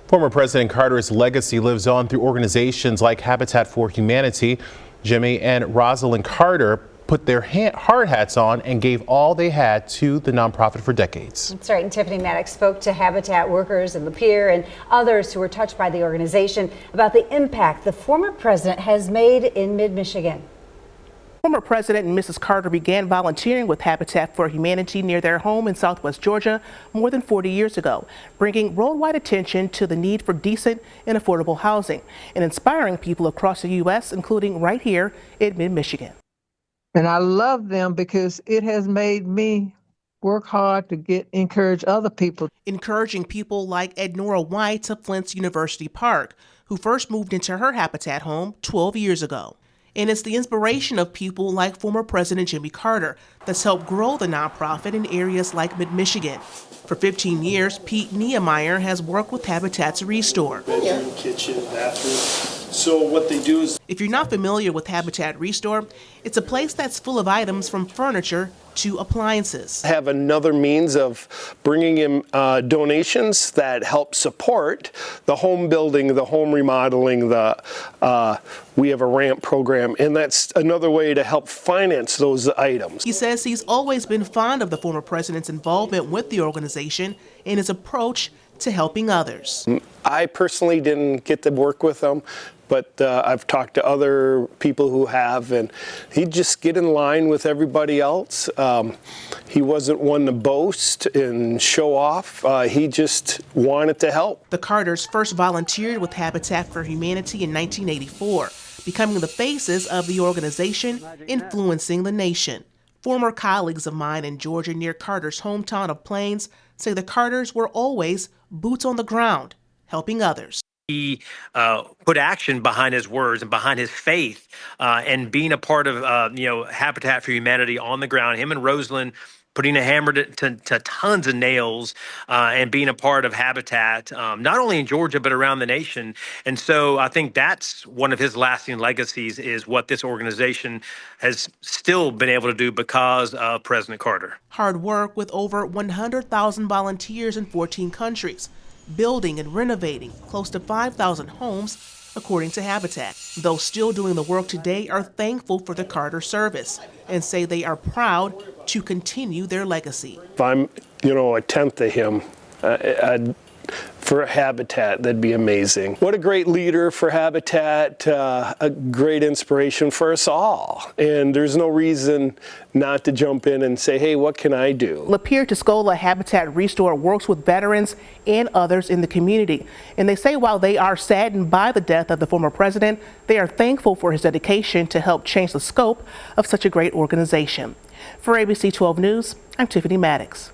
Former President Carter's legacy lives on through organizations like Habitat for Humanity. Jimmy and Rosalind Carter put their hard hats on and gave all they had to the nonprofit for decades. That's right. And Tiffany Maddox spoke to Habitat workers in Lapeer and others who were touched by the organization about the impact the former president has made in mid-Michigan. Former President and Mrs. Carter began volunteering with Habitat for Humanity near their home in Southwest Georgia more than 40 years ago, bringing worldwide attention to the need for decent and affordable housing and inspiring people across the U.S., including right here in mid-Michigan. And I love them because it has made me work hard to encourage other people. Encouraging people like Ednora White of Flint's University Park, who first moved into her Habitat home 12 years ago. And it's the inspiration of people like former President Jimmy Carter that's helped grow the nonprofit in areas like mid-Michigan. For 15 years, Pete Niemeyer has worked with Habitat's Restore. Bedroom, kitchen, bathroom. So what they do is... If you're not familiar with Habitat Restore, it's a place that's full of items from furniture to appliances. Have another means of bringing in donations that help support the home building, the home remodeling, we have a ramp program, and that's another way to help finance those items. He says he's always been fond of the former president's involvement with the organization and his approach to helping others. I personally didn't get to work with him, but I've talked to other people who have, and he'd just get in line with everybody else. He wasn't one to boast and show off. He just wanted to help. The Carters first volunteered with Habitat for Humanity in 1984, becoming the faces of the organization, influencing the nation. Former colleagues of mine in Georgia near Carter's hometown of Plains say the Carters were always boots on the ground, helping others. He put action behind his words and behind his faith, and being a part of Habitat for Humanity on the ground. Him and Rosalind putting a hammer to tons of nails, and being a part of Habitat, not only in Georgia but around the nation. And so I think that's one of his lasting legacies, is what this organization has still been able to do because of President Carter. Hard work with over 100,000 volunteers in 14 countries. Building and renovating close to 5,000 homes, according to Habitat. Those still doing the work today are thankful for the Carter service and say they are proud to continue their legacy. If I'm, a tenth of him, for Habitat, that'd be amazing. What a great leader for Habitat, a great inspiration for us all. And there's no reason not to jump in and say, hey, what can I do? Lapeer Tuscola Habitat Restore works with veterans and others in the community. And they say while they are saddened by the death of the former president, they are thankful for his dedication to help change the scope of such a great organization. For ABC 12 News, I'm Tiffany Maddox.